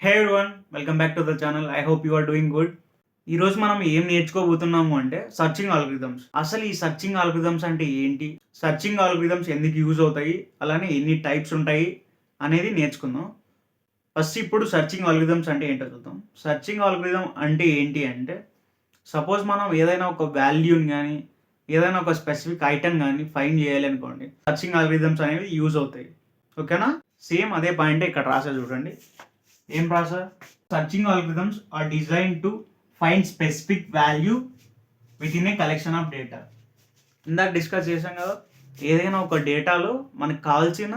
Hey everyone, welcome back to the channel. I hope you are doing good. ఈరోజు మనం ఏం నేర్చుకోబోతున్నాము అంటే searching algorithms. అసలు ఈ సర్చింగ్ ఆల్గరిథమ్స్ అంటే ఏంటి? సర్చింగ్ ఆల్గరిథమ్స్ ఎందుకు యూజ్ అవుతాయి? అలానే ఎన్ని టైప్స్ ఉంటాయి అనేది నేర్చుకుందాం. ఫస్ట్ ఇప్పుడు సర్చింగ్ ఆల్గరిథమ్స్ అంటే ఏంటో చూద్దాం. సర్చింగ్ ఆల్గరిథమ్ అంటే ఏంటి అంటే, సపోజ్ మనం ఏదైనా ఒక వాల్యూని గానీ, ఏదైనా ఒక స్పెసిఫిక్ ఐటెమ్ గానీ ఫైండ్ చేయాలి అనుకోండి. సర్చింగ్ ఆల్గరిథమ్స్ అనేవి యూజ్ అవుతాయి. ఓకేనా? సేమ్ అదే పాయింటే ఇక్కడ రాసా చూడండి. ఏం రాసా? Searching algorithms are designed to find specific value within a collection of data. ఇందాక డిస్కస్ చేసాం కదా, ఏదైనా ఒక డేటాలో మనకు కావాల్సిన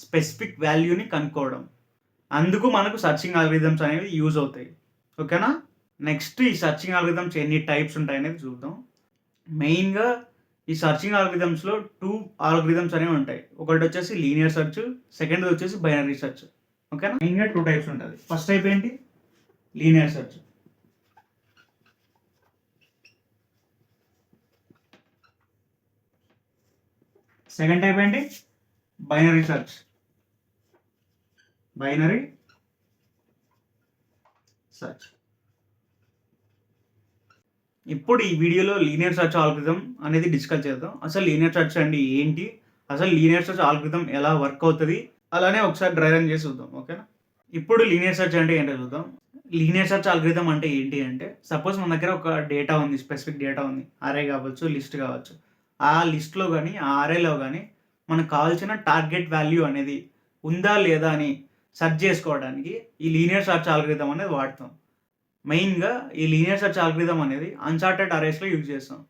స్పెసిఫిక్ వాల్యూని కనుక్కోవడం. అందుకు మనకు సర్చింగ్ ఆల్గరిథమ్స్ అనేవి యూజ్ అవుతాయి. ఓకేనా? నెక్స్ట్ ఈ సర్చింగ్ ఆల్గరిథమ్స్ ఎన్ని టైప్స్ ఉంటాయనేది చూద్దాం. మెయిన్గా ఈ సర్చింగ్ ఆల్గరిథమ్స్లో 2 ఆల్గరిథమ్స్ అనేవి ఉంటాయి. ఒకటి వచ్చేసి లీనియర్ సెర్చ్, సెకండ్ వచ్చేసి బైనరీ సెర్చ్. ఓకేనా? మెయిన్గా 2 టైప్స్ ఉంటుంది. ఫస్ట్ టైప్ ఏంటి? Linear search. సెకండ్ టైప్ ఏంటి? Binary search. Binary search. ఇప్పుడు ఈ వీడియోలో లీనియర్ సెర్చ్ ఆల్గరిథం అనేది డిస్కస్ చేద్దాం. అసలు లీనియర్ సెర్చ్ అంటే ఏంటి? అసలు లీనియర్ సెర్చ్ ఆల్గరిథం ఎలా వర్క్ అవుతుంది? అలానే ఒకసారి డ్రై రన్ చేసి చూద్దాం. ఓకేనా? ఇప్పుడు లీనియర్ సెర్చ్ అంటే ఏంటో చూద్దాం. లీనియర్ సెర్చ్ ఆల్గరిథం అంటే ఏంటి అంటే, సపోజ్ మన దగ్గర ఒక డేటా ఉంది, స్పెసిఫిక్ డేటా ఉంది. అరే కావచ్చు, లిస్ట్ కావచ్చు. ఆ లిస్ట్‌లో గానీ, ఆ అరేలో గానీ మనకు కావాల్సిన టార్గెట్ వాల్యూ అనేది ఉందా లేదా అని సెర్చ్ చేసుకోవడానికి ఈ లీనియర్ సెర్చ్ ఆల్గరిథం అనేది వాడతాం. మెయిన్‌గా ఈ లీనియర్ సెర్చ్ ఆల్గరిథం అనేది అన్సార్టెడ్ అరేస్‌లో యూజ్ చేస్తాం.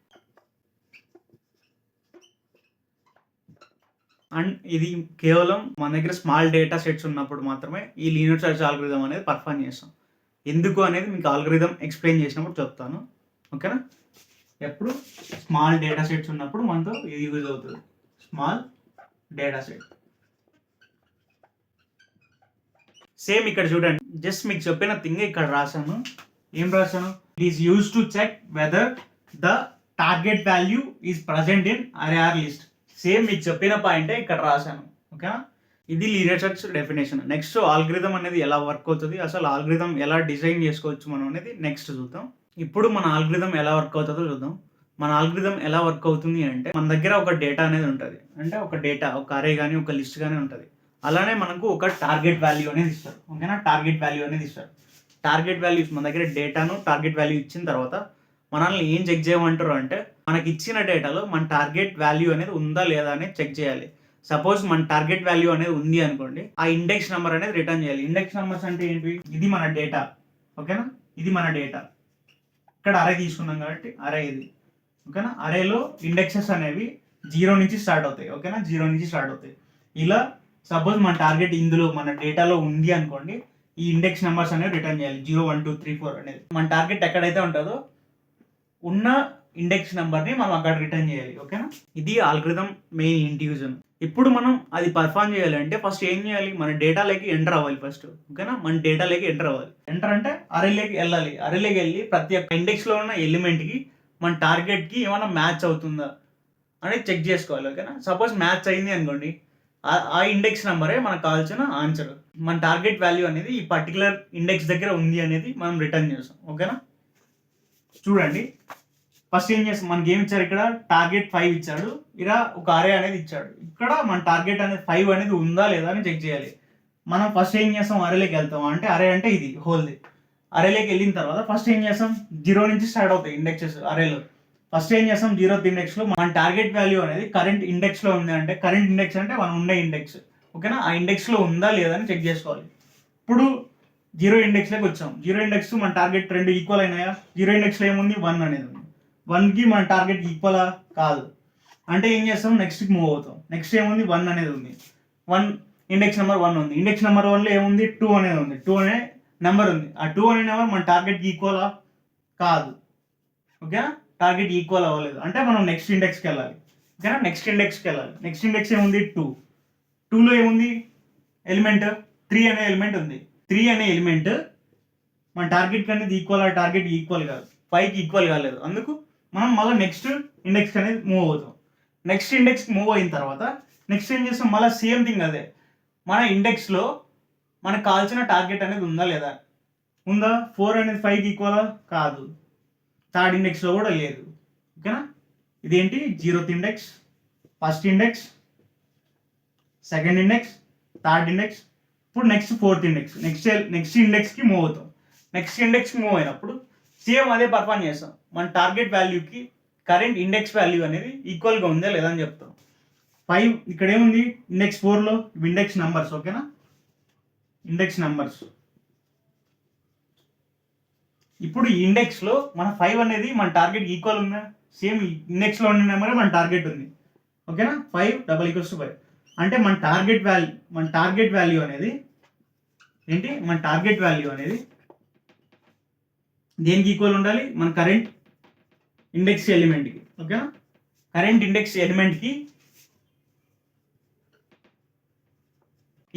అండ్ ఇది కేవలం మన దగ్గర స్మాల్ డేటా సెట్స్ ఉన్నప్పుడు మాత్రమే ఈ లీనియర్ సెర్చ్ ఆల్గరిథం అనేది పర్ఫార్మ్ చేస్తాం. ఎందుకు అనేది మీకు ఆల్గరిథం ఎక్స్‌ప్లెయిన్ చేసినప్పుడు చెప్తాను. ఓకేనా? ఎప్పుడు స్మాల్ డేటా సెట్స్ ఉన్నప్పుడు మనతో ఇది యూజ్ అవుతుంది. Small data set. సేమ్ ఇక్కడ చూడండి. జస్ట్ మీకు చెప్పిన థింగ్ ఇక్కడ రాశాను. ఏం రాశాను? It is use to check whether the target value is present in array or list. Same మీకు చెప్పిన పాయింటే ఇక్కడ రాశాను. ఓకేనా? ఇది linear search definition. Next algorithm అనేది ఎలా వర్క్ అవుతుంది, అసలు ఆల్గరిథం ఎలా డిజైన్ చేసుకోవచ్చు మనం అనేది నెక్స్ట్ చూద్దాం. ఇప్పుడు మన ఆల్గరిథం ఎలా వర్క్ అవుతుందో చూద్దాం. మన ఆల్గరిథం ఎలా వర్క్ అవుతుంది అంటే, మన దగ్గర ఒక డేటా అనేది ఉంటుంది. అంటే ఒక డేటా, ఒక అరే కానీ ఒక లిస్ట్ కానీ ఉంటుంది. అలానే మనకు ఒక టార్గెట్ వాల్యూ అనేది ఇస్తారు. ఓకేనా? టార్గెట్ వాల్యూ అనేది ఇస్తారు. టార్గెట్ వాల్యూస్ మన దగ్గర డేటాను టార్గెట్ వాల్యూ ఇచ్చిన తర్వాత మనల్ని ఏం చెక్ చేయమంటారు అంటే, మనకి ఇచ్చిన డేటాలో మన టార్గెట్ వాల్యూ అనేది ఉందా లేదా అనేది చెక్ చేయాలి. సపోజ్ మన టార్గెట్ వాల్యూ అనేది ఉంది అనుకోండి, ఆ ఇండెక్స్ నెంబర్ అనేది రిటర్న్ చేయాలి. ఇండెక్స్ నెంబర్స్ అంటే ఏంటి? ఇది మన డేటా. ఓకేనా? ఇది మన డేటా. ఇక్కడ అరే తీసుకున్నాం కాబట్టి అరే ఇది. ఓకేనా? అరేలో ఇండెక్సెస్ అనేవి 0 నుంచి స్టార్ట్ అవుతాయి. ఓకేనా? 0 నుంచి స్టార్ట్ అవుతాయి. ఇలా సపోజ్ మన టార్గెట్ ఇందులో మన డేటాలో ఉంది అనుకోండి, ఈ ఇండెక్స్ నెంబర్స్ అనేవి రిటర్న్ చేయాలి. 0 1 2 3 4 అనేది. మన టార్గెట్ ఎక్కడైతే ఉంటుందో ఉన్న ఇండెక్స్ నెంబర్ని మనం అక్కడ రిటర్న్ చేయాలి. ఓకేనా? ఇది ఆల్గరిథం మెయిన్ ఇంట్యూజన్. ఇప్పుడు మనం అది పర్ఫామ్ చేయాలంటే ఫస్ట్ ఏం చేయాలి? మన డేటాలోకి ఎంటర్ అవ్వాలి ఫస్ట్. ఓకేనా? మన డేటాలోకి ఎంటర్ అవ్వాలి. ఎంటర్ అంటే అరేలోకి వెళ్ళాలి. అరేలోకి వెళ్ళి ప్రతి ఒక్క ఇండెక్స్లో ఉన్న ఎలిమెంట్కి మన టార్గెట్కి ఏమైనా మ్యాచ్ అవుతుందా అనేది చెక్ చేసుకోవాలి. ఓకేనా? సపోజ్ మ్యాచ్ అయింది అనుకోండి, ఆ ఇండెక్స్ నెంబరే మనకు కావాల్సిన ఆన్సర్. మన టార్గెట్ వాల్యూ అనేది ఈ పర్టికులర్ ఇండెక్స్ దగ్గర ఉంది అనేది మనం రిటర్న్ చేస్తాం. ఓకేనా? చూడండి, ఫస్ట్ ఏం చేస్తాం? మనకి ఏమి ఇచ్చారు? ఇక్కడ టార్గెట్ 5 ఇచ్చాడు. ఇలా ఒక అరే అనేది ఇచ్చాడు. ఇక్కడ మన టార్గెట్ అనేది 5 అనేది ఉందా లేదా అని చెక్ చేయాలి. మనం ఫస్ట్ ఏం చేస్తాం? అరేలోకి వెళ్తాం. అంటే అరే అంటే ఇది హోల్ది. అరేలోకి వెళ్ళిన తర్వాత ఫస్ట్ ఏం చేస్తాం? 0 నుంచి స్టార్ట్ అవుతాయి ఇండెక్సెస్ అరేలో. ఫస్ట్ ఏం చేస్తాం? 0th ఇండెక్స్లో మన టార్గెట్ వాల్యూ అనేది కరెంట్ ఇండెక్స్లో ఉంది అంటే, కరెంట్ ఇండెక్స్ అంటే మనం ఉండే ఇండెక్స్. ఓకేనా? ఆ ఇండెక్స్లో ఉందా లేదా అని చెక్ చేసుకోవాలి. ఇప్పుడు 0 ఇండెక్స్లోకి వచ్చాం. 0 ఇండెక్స్ మన టార్గెట్ 2 ఈక్వల్ అయినాయా? 0 ఇండెక్స్లో ఏముంది? 1 అనేది ఉంది. 1కి మన టార్గెట్ ఈక్వలా? కాదు. అంటే ఏం చేస్తాం? నెక్స్ట్కి మూవ్ అవుతాం. నెక్స్ట్ ఏముంది? 1 అనేది ఉంది. 1 ఇండెక్స్ నెంబర్ 1 ఉంది. ఇండెక్స్ నెంబర్ 1లో ఏముంది? 2 అనేది ఉంది. 2 అనే నెంబర్ ఉంది. ఆ 2 అనే నెంబర్ మన టార్గెట్కి ఈక్వలా? కాదు. ఓకేనా? టార్గెట్ ఈక్వల్ అవ్వలేదు. అంటే మనం నెక్స్ట్ ఇండెక్స్కి వెళ్ళాలి. ఓకేనా? నెక్స్ట్ ఇండెక్స్కి వెళ్ళాలి. నెక్స్ట్ ఇండెక్స్ ఏముంది? 2. 2లో ఏముంది? ఎలిమెంట్ 3 అనే ఎలిమెంట్ ఉంది. 3 అనే ఎలిమెంట్ మన టార్గెట్ అనేది ఈక్వల్, ఆ టార్గెట్ ఈక్వల్ కాదు, 5కి ఈక్వల్ కాలేదు. అందుకు మనం మళ్ళీ నెక్స్ట్ ఇండెక్స్ అనేది మూవ్ అవుతాం. నెక్స్ట్ ఇండెక్స్కి మూవ్ అయిన తర్వాత నెక్స్ట్ ఏం చేస్తాం? మళ్ళీ సేమ్ థింగ్ అదే. మన ఇండెక్స్లో మనకు కావాల్సిన టార్గెట్ అనేది ఉందా లేదా? ఉందా? 4 అనేది 5కి ఈక్వలా? కాదు. థర్డ్ ఇండెక్స్లో కూడా లేదు. ఓకేనా? ఇదేంటి? 0th index, first index, second index, third index. ఇప్పుడు నెక్స్ట్ 4th ఇండెక్స్. నెక్స్ట్ ఇండెక్స్కి మూవ్ అవుతాం. నెక్స్ట్ ఇండెక్స్కి మూవ్ అయినప్పుడు సేమ్ అదే పర్ఫార్మ్ చేస్తాం. మన టార్గెట్ వాల్యూకి కరెంట్ ఇండెక్స్ వాల్యూ అనేది ఈక్వల్గా ఉందా లేదా అని చెప్తాం. 5 ఇక్కడ ఏముంది? ఇండెక్స్ 4లో ఇండెక్స్ నంబర్స్. ఓకేనా? Index numbers. ఇప్పుడు ఈ ఇండెక్స్లో మన 5 అనేది మన టార్గెట్ ఈక్వల్ ఉందా? సేమ్ ఇండెక్స్లో ఉన్న నెంబరే మన టార్గెట్ ఉంది. ఓకేనా? 5 = 5 అంటే మన టార్గెట్ వాల్యూ అనేది ఏంటి? మన టార్గెట్ వాల్యూ అనేది దేనికి ఈక్వల్ ఉండాలి? మన కరెంట్ ఇండెక్స్ ఎలిమెంట్కి. ఓకేనా? కరెంట్ ఇండెక్స్ ఎలిమెంట్కి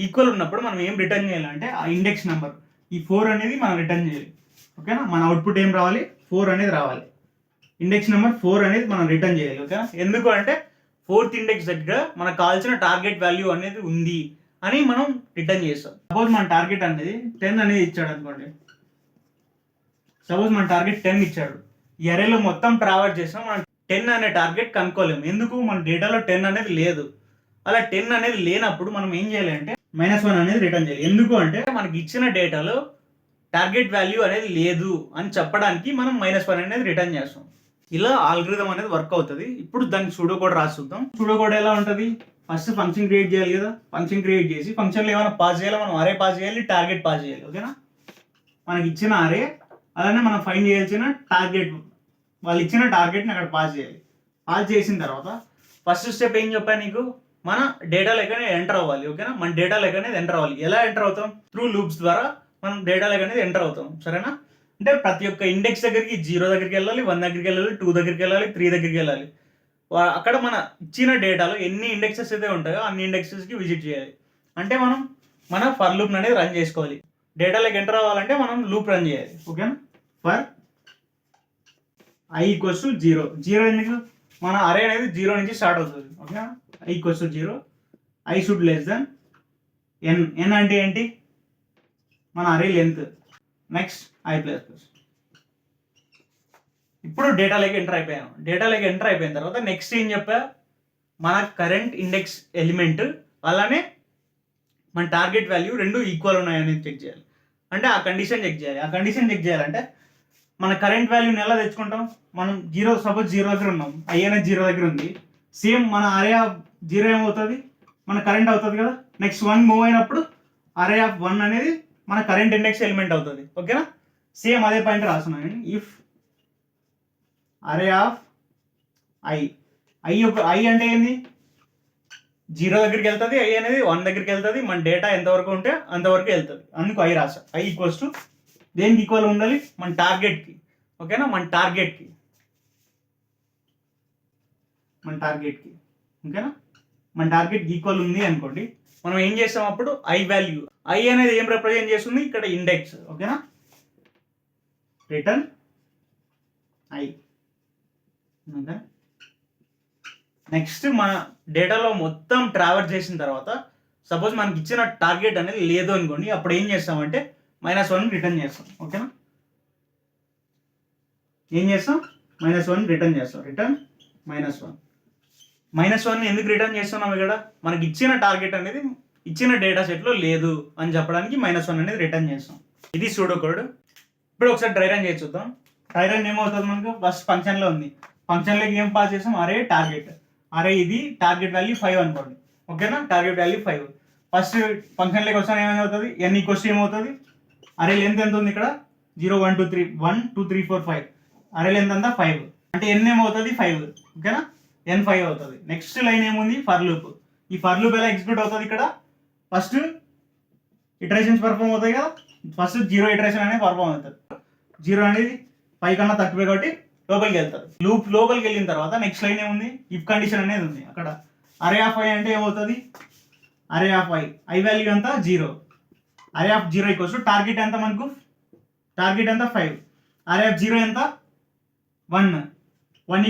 ఈక్వల్ ఉన్నప్పుడు మనం ఏం రిటర్న్ చేయాలంటే ఆ ఇండెక్స్ నెంబర్, ఈ 4 అనేది మనం రిటర్న్ చేయాలి. ఓకేనా? మన అవుట్పుట్ ఏం రావాలి? 4 అనేది రావాలి. ఇండెక్స్ నెంబర్ 4 అనేది మనం రిటర్న్ చేయాలి. ఓకేనా? ఎందుకు అంటే 4th ఇండెక్స్ దగ్గర మనకు కావాల్సిన టార్గెట్ వాల్యూ అనేది ఉంది అని మనం రిటర్న్ చేస్తాం. సపోజ్ మన టార్గెట్ అనేది 10 అనేది ఇచ్చాడు అనుకోండి. సపోజ్ మన టార్గెట్ 10 ఇచ్చాడు. ఈ అరేలో మొత్తం ట్రావర్స్ చేసినా మనం 10 అనే టార్గెట్ కనుక్కోలేము. ఎందుకు? మన డేటాలో 10 అనేది లేదు. అలా 10 అనేది లేనప్పుడు మనం ఏం చేయాలి అంటే -1 అనేది రిటర్న్ చేయాలి. ఎందుకు అంటే మనకి ఇచ్చిన డేటాలో టార్గెట్ వాల్యూ అనేది లేదు అని చెప్పడానికి మనం -1 అనేది రిటర్న్ చేస్తాం. ఇలా ఆల్గరిథం అనేది వర్క్ అవుతుంది. ఇప్పుడు దానికి సూడో కోడ్ రాసి చూద్దాం. సూడో కోడ్ ఎలా ఉంటుంది? ఫస్ట్ ఫంక్షన్ క్రియేట్ చేయాలి కదా. ఫంక్షన్ క్రియేట్ చేసి ఫంక్షన్లో ఏమైనా పాస్ చేయాలి, మనం అరే పాస్ చేయాలి, టార్గెట్ పాస్ చేయాలి. ఓకేనా? మనకి ఇచ్చిన అరే, అలానే మనం ఫైండ్ చేయాల్సిన టార్గెట్, వాళ్ళు ఇచ్చిన టార్గెట్ని అక్కడ పాస్ చేయాలి. పాస్ చేసిన తర్వాత ఫస్ట్ స్టెప్ ఏం చెప్పాను నీకు? మన డేటా లెక్కనే ఎంటర్ అవ్వాలి. ఓకేనా? మన డేటా లెక్క అనేది ఎంటర్ అవ్వాలి. ఎలా ఎంటర్ అవుతాం? త్రూ లూప్స్ ద్వారా మనం డేటా లెక్క అనేది ఎంటర్ అవుతాం. సరేనా? అంటే ప్రతి ఒక్క ఇండెక్స్ దగ్గరికి 0 దగ్గరికి వెళ్ళాలి, 1 దగ్గరికి వెళ్ళాలి, 2 దగ్గరికి వెళ్ళాలి, 3 దగ్గరికి వెళ్ళాలి. అక్కడ మన ఇచ్చిన డేటాలో ఎన్ని ఇండెక్సెస్ అయితే ఉంటాయో అన్ని ఇండెక్సెస్కి విజిట్ చేయాలి. అంటే మనం మన ఫర్ లూప్ అనేది రన్ చేసుకోవాలి. డేటాలోకి ఎంటర్ అవ్వాలంటే మనం లూప్ రన్ చేయాలి. ఓకేనా? For i = 0. 0 ఎందుకు? మన అరే అనేది 0 నుంచి స్టార్ట్ అవుతుంది. ఓకేనా? i = 0, i should n. n అంటే ఏంటి? మన అరే లెంత్. Next i++. ఇప్పుడు డేటాలోకి ఎంటర్ అయిపోయాను. డేటాలోకి ఎంటర్ అయిపోయిన తర్వాత నెక్స్ట్ ఏం చెప్పా? మన కరెంట్ ఇండెక్స్ ఎలిమెంట్ అలానే మన టార్గెట్ వాల్యూ రెండు ఈక్వల్ ఉన్నాయని చెక్ చేయాలి. అంటే ఆ కండిషన్ చెక్ చేయాలి. ఆ కండిషన్ చెక్ చేయాలంటే మన కరెంట్ వాల్యూని ఎలా తెచ్చుకుంటాం? మనం 0 సపోజ్ 0 దగ్గర ఉన్నాం, i అనేది 0 దగ్గర ఉంది. సేమ్ మన అరే ఆఫ్ 0 ఏమవుతుంది? మన కరెంట్ అవుతుంది కదా. నెక్స్ట్ 1 మూవ్ అయినప్పుడు అరే ఆఫ్ 1 అనేది మన కరెంట్ ఇండెక్స్ ఎలిమెంట్ అవుతుంది. ఓకేనా? సేమ్ అదే పాయింట్ రాస్తున్నాను. ఇఫ్ అరే ఆఫ్ i అంటే ఏంది? 0 దగ్గరికి వెళ్తుంది, i అనేది 1 దగ్గరికి వెళ్తుంది. మన డేటా ఎంతవరకు ఉంటే అంతవరకు వెళ్తుంది. అందుకు i రాసా. i = దేనికి ఈక్వల్ ఉండాలి? మన టార్గెట్కి. ఓకేనా? మన టార్గెట్కి. ఓకేనా? మన టార్గెట్ ఈక్వల్ ఉంది అనుకోండి, మనం ఏం చేస్తాం అప్పుడు? i వాల్యూ, i అనేది ఏం రిప్రజెంట్ చేస్తుంది? ఇక్కడ ఇండెక్స్. ఓకేనా? Return i. నెక్స్ట్ మన డేటాలో మొత్తం ట్రావెల్ చేసిన తర్వాత సపోజ్ మనకి ఇచ్చిన టార్గెట్ అనేది లేదు అనుకోండి, అప్పుడు ఏం చేస్తామంటే -1 రిటర్న్ చేస్తాం. ఓకేనా? ఏం చేస్తాం? -1 రిటర్న్ చేస్తాం. రిటర్న్ -1 ఎందుకు రిటర్న్ చేస్తున్నాం? ఇక్కడ మనకి ఇచ్చిన టార్గెట్ అనేది ఇచ్చిన డేటా సెట్లో లేదు అని చెప్పడానికి -1 అనేది రిటర్న్ చేస్తాం. ఇది సూడో కోడ్. ఇప్పుడు ఒకసారి డ్రై రన్ చేసి చూద్దాం. డ్రై రన్ ఏమవుతుంది? మనకు ఫస్ట్ ఫంక్షన్లో ఉంది. ఫంక్షన్లోకి ఏం పాస్ చేస్తాం? అరే టార్గెట్. అరే ఇది టార్గెట్ వాల్యూ 5 అనుకోండి. ఓకేనా? Target value 5. ఫస్ట్ ఫంక్షన్లోకి వస్తాను ఏమవుతుంది? n = ఏమవుతుంది? అరే లెంత్ ఎంత ఉంది ఇక్కడ? 0 1 2 3 1 2 3 4 5. అరే లెంత్ అంతా 5 అంటే n ఏమవుతుంది? 5. ఓకేనా? n 5 అవుతుంది. నెక్స్ట్ లైన్ ఏముంది? For loop. ఈ ఫర్ లూప్ ఎలా ఎగ్జిక్యూట్ అవుతుంది? ఇక్కడ ఫస్ట్ ఇటరేషన్స్ పర్ఫామ్ అవుతాయి కదా. ఫస్ట్ 0 ఇటరేషన్ అనేది పర్ఫామ్ అవుతుంది. 0 అనేది 5 కన్నా తక్కువే కాబట్టి లోపలికి వెళ్తుంది. లూప్ లోపలికి వెళ్ళిన తర్వాత నెక్స్ట్ లైన్ ఏముంది? ఇఫ్ కండిషన్ అనేది ఉంది. అక్కడ అరే ఆఫ్ i అంటే ఏమవుతుంది? అరే ఆఫ్ i వాల్యూ ఎంత? 0. అరే ఆఫ్ 0 = టార్గెట్ ఎంత మనకు? టార్గెట్ ఎంత? 5. అరే ఆఫ్ 0 ఎంత? 1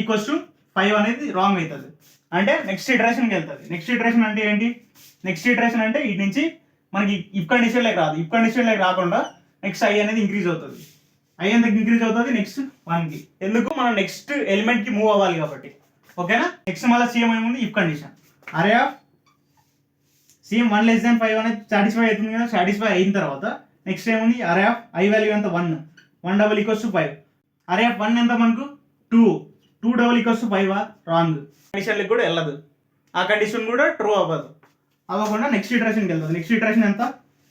= 5 అనేది రాంగ్ అవుతుంది. అంటే నెక్స్ట్ ఇటరేషన్కి వెళ్తుంది. నెక్స్ట్ ఇటరేషన్ అంటే ఏంటి? నెక్స్ట్ ఇటరేషన్ అంటే ఇటు నుంచి మనకి ఇఫ్ కండిషన్లోకి రాదు. ఇఫ్ కండిషన్లోకి రాకుండా నెక్స్ట్ ఐ అనేది ఇంక్రీజ్ అవుతుంది. ఐ ఎంత ఇంక్రీజ్ అవుతుంది నెక్స్ట్ 1కి. ఎందుకు మనం నెక్స్ట్ ఎలిమెంట్కి మూవ్ అవ్వాలి కాబట్టి. ఓకేనా. నెక్స్ట్ మళ్ళీ సేమ్ ఏముంది ఇఫ్ కండిషన్. అరే ఆఫ్ సేమ్ 1 less than 5 అనేది సాటిస్ఫై అవుతుంది కదా. సాటిస్ఫై అయిన తర్వాత నెక్స్ట్ ఏముంది అరే ఆఫ్ ఐ వాల్యూ ఎంత 1 డబల్ ఈక్వల్స్ టు 5. అరే ఆఫ్ 1 ఎంత మనకు 2 డబల్ ఈక్వల్స్ టు 5 రాంగ్. కండిషన్లకు కూడా వెళ్ళదు. ఆ కండిషన్ కూడా ట్రూ అవ్వదు. అవ్వకుండా నెక్స్ట్ ఇటరేషన్కి వెళ్తుంది. నెక్స్ట్ ఇటరేషన్ ఎంత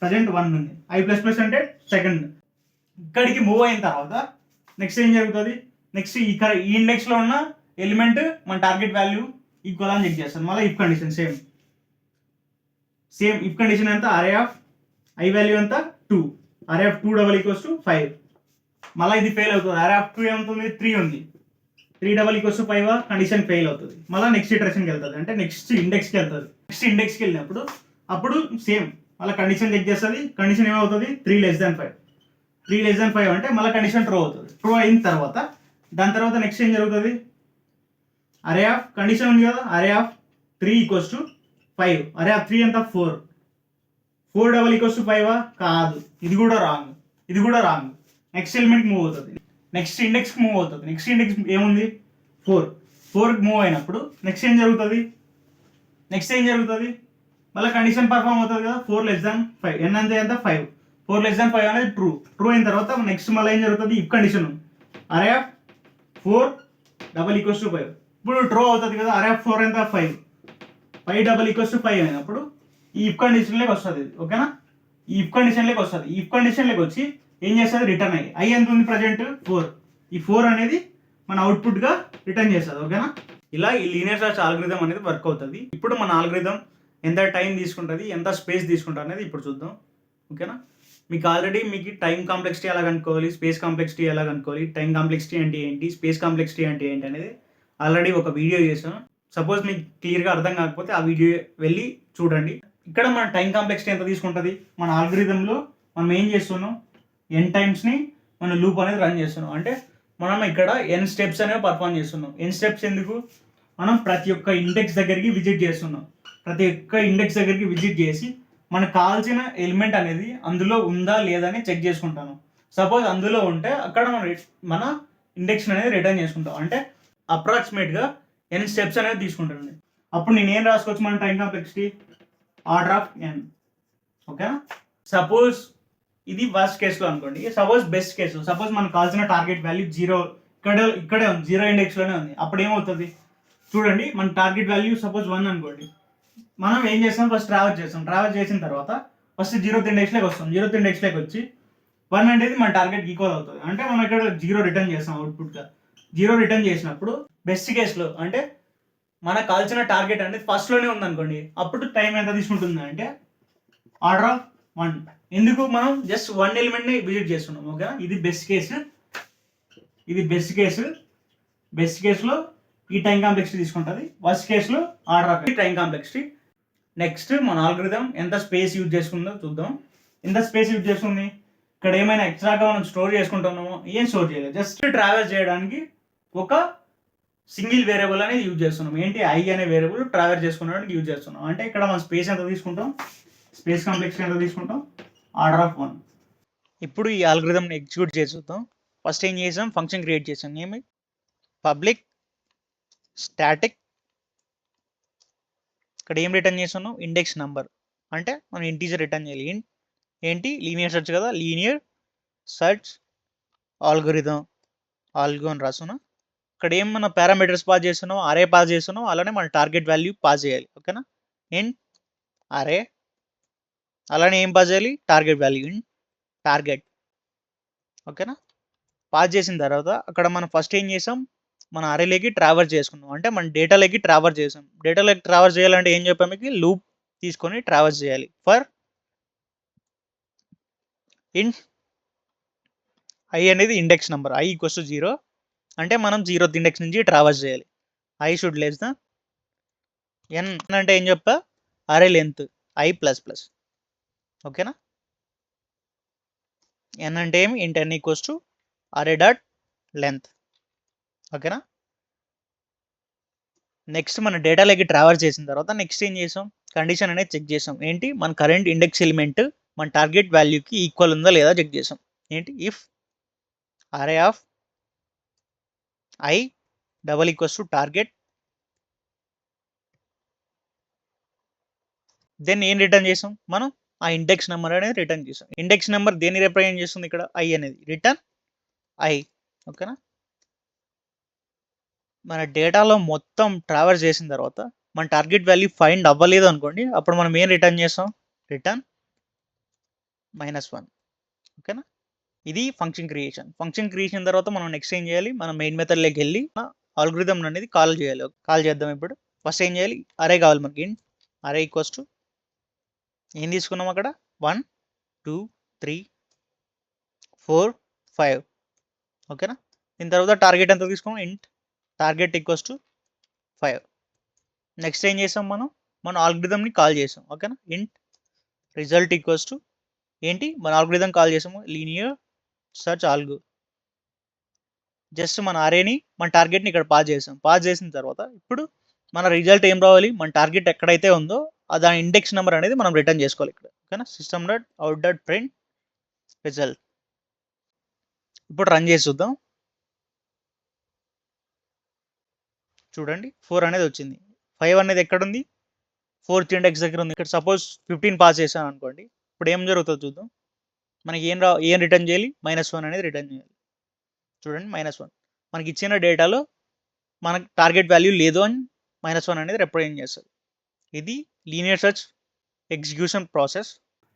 ప్రజెంట్ 1 ఉంది. ఐ ప్లస్ ప్లస్ అంటే సెకండ్. ఇక్కడికి మూవ్ అయిన తర్వాత నెక్స్ట్ ఏం జరుగుతుంది, నెక్స్ట్ ఇక్కడ ఈ ఇండెక్స్లో ఉన్న ఎలిమెంట్ మన టార్గెట్ వాల్యూ ఈక్వల్ అని చెక్ చేస్తాను. మళ్ళీ if condition same if condition ఎంత అరే ఆఫ్ ఐ వాల్యూ ఎంత 2, అరే ఆఫ్ 2 డబల్ ఈక్వల్స్ టు 5. మళ్ళీ ఇది ఫెయిల్ అవుతుంది. అరే ఆఫ్ 2 ఏమవుతుంది 3 ఉంది. 3 double equals to 5 condition fail అవుతుంది. మళ్ళీ నెక్స్ట్ ఇటరేషన్కి వెళ్తుంది, అంటే నెక్స్ట్ ఇండెక్స్కి వెళ్తుంది. నెక్స్ట్ ఇండెక్స్కి వెళ్ళినప్పుడు అప్పుడు సేమ్ మళ్ళీ కండిషన్ చెక్ చేస్తుంది. కండిషన్ ఏమవుతుంది 3 less than 5. 3 less than 5 అంటే మళ్ళీ కండిషన్ ట్రూ అవుతుంది. ట్రూ అయిన తర్వాత దాని తర్వాత నెక్స్ట్ ఏం జరుగుతుంది, అరే ఆఫ్ కండిషన్ ఉంది కదా అరే ఆఫ్ 3 ఈక్వల్స్ టు 5. అరే ఆఫ్ 3 ఎంత 4 డబల్ ఈక్వల్స్ టు 5 కాదు. ఇది కూడా రాంగ్. నెక్స్ట్ ఎలిమెంట్కి మూవ్ అవుతుంది. నెక్స్ట్ ఇండెక్స్కి మూవ్ అవుతుంది. నెక్స్ట్ ఇండెక్స్ ఏముంది 4కి మూవ్ అయినప్పుడు నెక్స్ట్ ఏం జరుగుతుంది మళ్ళీ కండిషన్ పర్ఫామ్ అవుతుంది కదా 4 less than 5. ఎన్ అంటే ఎంత 5. 4 less than 5 అనేది ట్రూ అయిన తర్వాత నెక్స్ట్ మళ్ళీ ఏం జరుగుతుంది ఇఫ్ కండిషన్ అరే ఆఫ్ 4 డబల్ ఈక్వల్స్ టు 5. ఇప్పుడు ట్రూ అవుతుంది కదా అరే ఆఫ్ 4 ఎంత 5 డబల్ ఈక్వల్స్ టు 5 అయినప్పుడు ఈ ఇఫ్ కండిషన్లోకి వస్తుంది. ఓకేనా. ఈ ఇఫ్ కండిషన్లోకి వస్తుంది. ఇఫ్ కండిషన్లోకి వచ్చి ఏం చేస్తుంది రిటర్న్ ఐ ఎంత ఉంది ప్రజెంట్ 4. ఈ 4 అనేది మన అవుట్పుట్గా రిటర్న్ చేస్తుంది. ఓకేనా. ఇలా ఈ లీనియర్ సెర్చ్ ఆల్గోరిథం అనేది వర్క్ అవుతుంది. ఇప్పుడు మన ఆల్గోరిథం ఎంత టైం తీసుకుంటుంది, ఎంత స్పేస్ తీసుకుంటుంది అనేది ఇప్పుడు చూద్దాం. ఓకేనా. మీకు ఆల్రెడీ మీకు టైం కాంప్లెక్సిటీ ఎలా కనుక్కోవాలి, స్పేస్ కాంప్లెక్సిటీ ఎలా కనుక్కోవాలి, టైం కాంప్లెక్సిటీ అంటే ఏంటి, స్పేస్ కాంప్లెక్సిటీ అంటే ఏంటి అనేది ఆల్రెడీ ఒక వీడియో చేశాను. సపోజ్ మీకు క్లియర్గా అర్థం కాకపోతే ఆ వీడియో వెళ్ళి చూడండి. ఇక్కడ మన టైం కాంప్లెక్సిటీ ఎంత తీసుకుంటుంది, మన ఆల్గోరిథంలో మనం ఏం చేస్తున్నాం n టైమ్స్ని మన లూప్ అనేది రన్ చేస్తున్నాం. అంటే మనం ఇక్కడ n స్టెప్స్ అనేవి పర్ఫామ్ చేస్తున్నాం. n స్టెప్స్ ఎందుకు, మనం ప్రతి ఒక్క ఇండెక్స్ దగ్గరికి విజిట్ చేస్తున్నాం. ప్రతి ఒక్క ఇండెక్స్ దగ్గరికి విజిట్ చేసి మనకు కావాల్సిన ఎలిమెంట్ అనేది అందులో ఉందా లేదా అని చెక్ చేసుకుంటాను. సపోజ్ అందులో ఉంటే అక్కడ మన ఇండెక్స్ అనేది రిటర్న్ చేసుకుంటాం. అంటే అప్రాక్సిమేట్గా n స్టెప్స్ అనేది తీసుకుంటాను. అప్పుడు నేను ఏం రాసుకోవచ్చు మన time complexity order of n. ఓకేనా. సపోజ్ ఇది వర్స్ట్ కేసులో అనుకోండి. సపోజ్ బెస్ట్ కేసు, సపోజ్ మనకు కావాల్సిన టార్గెట్ వాల్యూ 0 ఇక్కడే ఉంది, 0 ఇండెక్స్లోనే ఉంది. అప్పుడు ఏమవుతుంది చూడండి, మన టార్గెట్ వాల్యూ సపోజ్ 1 అనుకోండి. మనం ఏం చేస్తాం ఫస్ట్ ట్రావెల్ చేసిన తర్వాత ఫస్ట్ 0th ఇండెక్స్లోకి వస్తాం. 0th ఇండెక్స్లోకి వచ్చి 1 అనేది మన టార్గెట్ ఈక్వల్ అవుతుంది. అంటే మనం ఇక్కడ 0 రిటర్న్ చేస్తాం అవుట్పుట్గా. 0 రిటర్న్ చేసినప్పుడు బెస్ట్ కేసులో అంటే మనకు కావాల్సిన టార్గెట్ అనేది ఫస్ట్లోనే ఉందనుకోండి, అప్పుడు టైం ఎంత తీసుకుంటుంది అంటే ఆర్డర్ ఆఫ్ 1. ఎందుకు మనం జస్ట్ 1 ఎలిమెంట్ని విజిట్ చేస్తున్నాం. ఓకేనా. ఇది బెస్ట్ కేసులో ఈ టైం కాంప్లెక్సిటీ తీసుకుంటుంది. వర్స్ట్ కేసులో order of time complexity. Next మన ఆల్గోరిథం ఎంత స్పేస్ యూజ్ చేసుకుందో చూద్దాం. ఎంత స్పేస్ యూజ్ చేస్తుంది, ఇక్కడ ఏమైనా ఎక్స్ట్రాగా మనం స్టోర్ చేసుకుంటున్నామో, ఏం స్టోర్ చేయలేదు. జస్ట్ ట్రావెల్ చేయడానికి ఒక సింగిల్ వేరియబుల్ అనేది యూజ్ చేస్తున్నాం. ఏంటి ఐ అనే వేరియబుల్ ట్రావెల్ చేసుకోవడానికి యూజ్ చేస్తున్నాం. అంటే ఇక్కడ మనం స్పేస్ ఎంత తీసుకుంటాం, స్పేస్ కాంప్లెక్సిటీ ఎంత తీసుకుంటాం ఆర్డర్ ఆఫ్ 1. ఇప్పుడు ఈ ఆల్గోరిథంని ఎగ్జిక్యూట్ చేసి చూద్దాం. ఫస్ట్ ఏం చేసాం, ఫంక్షన్ క్రియేట్ చేసాం. ఏమి పబ్లిక్ స్టాటిక్, ఇక్కడ ఏం రిటర్న్ చేస్తున్నాం ఇండెక్స్ నెంబర్. అంటే మనం ఇంటీజర్ రిటర్న్ చేయాలి. ఏంటి లీనియర్ సెర్చ్ కదా, లీనియర్ సెర్చ్ ఆల్గోరిథం అని రాస్తున్నాం. ఇక్కడ ఏం మన పారామీటర్స్ పాస్ చేస్తున్నాం, అరే పాస్ చేస్తున్నాం, అలానే మన టార్గెట్ వాల్యూ పాస్ చేయాలి. ఓకేనా. ఇంట్ అరే, అలానే ఏం పాస్ చేయాలి టార్గెట్ వాల్యూ ఇంట్ టార్గెట్. ఓకేనా. పాస్ చేసిన తర్వాత అక్కడ మనం ఫస్ట్ ఏం చేసాం, మన అరేలోకి ట్రావర్స్ చేసుకున్నాం. అంటే మన డేటాలోకి ట్రావర్స్ చేసాం. డేటాలోకి ట్రావర్స్ చేయాలంటే ఏం చెప్పాం మీకు, లూప్ తీసుకొని ట్రావర్స్ చేయాలి. ఫర్ ఇంట్ ఐ అనేది index number, I equals to 0. అంటే మనం 0th ఇండెక్స్ నుంచి ట్రావర్స్ చేయాలి. ఐ షుడ్ లెస్ ద ఎన్ అంటే ఏం చెప్పా, అరే లెంత్ ఐ ప్లస్ ప్లస్. ఓకేనా. ఎన్ అంటే ఏమి, int N equals to array dot length. ఓకేనా. నెక్స్ట్ మన డేటాలోకి ట్రావెల్ చేసిన తర్వాత నెక్స్ట్ ఏం చేసాం, కండిషన్ అనేది చెక్ చేసాం. ఏంటి, మన కరెంట్ ఇండెక్స్ ఎలిమెంట్ మన టార్గెట్ వాల్యూకి ఈక్వల్ ఉందా లేదా చెక్ చేసాం. ఏంటి, if array of I double equals to target, then ఏం రిటర్న్ చేసాం మనం, ఆ ఇండెక్స్ నెంబర్ అనేది రిటర్న్ చేసాం. ఇండెక్స్ నెంబర్ దేన్ని రిప్రజెంట్ చేస్తుంది ఇక్కడ, ఐ అనేది, రిటర్న్ ఐ. ఓకేనా, మన డేటాలో మొత్తం ట్రావెల్స్ చేసిన తర్వాత మన టార్గెట్ వాల్యూ ఫైండ్ అవ్వలేదు అనుకోండి, అప్పుడు మనం ఏం రిటర్న్ చేస్తాం, రిటర్న్ -1. ఓకేనా, ఇది ఫంక్షన్ క్రియేషన్. ఫంక్షన్ క్రియేషన్ తర్వాత మనం నెక్స్ట్ ఏం చేయాలి, మనం మెయిన్ మెథడ్లోకి వెళ్ళి ఆల్గోరిథం అనేది కాల్ చేయాలి. కాల్ చేద్దాం. ఇప్పుడు ఫస్ట్ ఏం చేయాలి, అరే కావాలి మనకి. అరే ఈక్వల్స్ టు ఏం తీసుకున్నాం అక్కడ, 1 2 3 4 5. ఓకేనా, దీని తర్వాత టార్గెట్ ఎంత తీసుకున్నాం, ఇంట్ టార్గెట్ ఈక్వల్స్ టు 5. నెక్స్ట్ ఏం చేసాం, మన ఆల్గోరిథంని కాల్ చేసాం. ఓకేనా, ఇంట్ రిజల్ట్ ఈక్వల్స్ టు ఏంటి, మన ఆల్గోరిథం కాల్ చేసాము, లీనియర్ సెర్చ్ ఆల్గో. జస్ట్ మన అరేని మన టార్గెట్ని ఇక్కడ పాస్ చేసాం. పాస్ చేసిన తర్వాత ఇప్పుడు మన రిజల్ట్ ఏం రావాలి, మన టార్గెట్ ఎక్కడైతే ఉందో దాని ఇండెక్స్ నెంబర్ అనేది మనం రిటర్న్ చేసుకోవాలి ఇక్కడ. ఓకేనా, system dot out dot print result. ఇప్పుడు రన్ చేసి చూద్దాం. చూడండి 4 అనేది వచ్చింది. 5 అనేది ఎక్కడ ఉంది, 4th ఇండెక్స్ దగ్గర ఉంది. ఇక్కడ సపోజ్ 15 పాస్ చేశాను అనుకోండి, ఇప్పుడు ఏం జరుగుతుందో చూద్దాం. మనకి ఏం రిటర్న్ చేయాలి, -1 అనేది రిటర్న్ చేయాలి. చూడండి -1 మనకి ఇచ్చిన డేటాలో మనకి టార్గెట్ వాల్యూ లేదు అని -1 అనేది రిప్రజెంట్ చేస్తుంది. ఇది లీనియర్ సెర్చ్ ఎగ్జిక్యూషన్ ప్రాసెస్.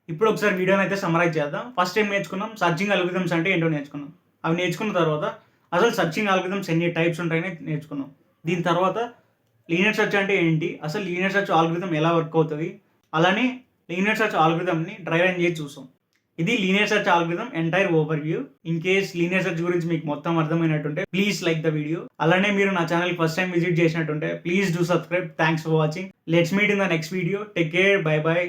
ఇప్పుడు ఒకసారి వీడియోని అయితే సమ్మరైజ్ చేద్దాం. ఫస్ట్ ఏం నేర్చుకున్నాం, సర్చింగ్ అల్గోరిథమ్స్ అంటే ఏంటో నేర్చుకున్నాం. అవి నేర్చుకున్న తర్వాత అసలు సర్చింగ్ అల్గోరిథమ్స్ ఎన్ని టైప్స్ ఉంటాయని నేర్చుకున్నాం. దీని తర్వాత లీనియర్ సెర్చ్ అంటే ఏంటి, అసలు లీనియర్ సెర్చ్ ఆల్గోరిథం ఎలా వర్క్ అవుతుంది, అలానే లీనియర్ సెర్చ్ ఆల్గోరిథంని డ్రై రన్ చేసి చూసాం. ఇది linear search algorithm entire overview. In case linear search గురించి మీకు మొత్తం అర్థమైనట్టుంటే ప్లీజ్ లైక్ ద వీడియో. అలానే మీరు నా ఛానల్ ఫస్ట్ టైం విజిట్ చేసినట్టుంటే please do subscribe. Thanks for watching. Let's meet in the next video. Take care, bye by.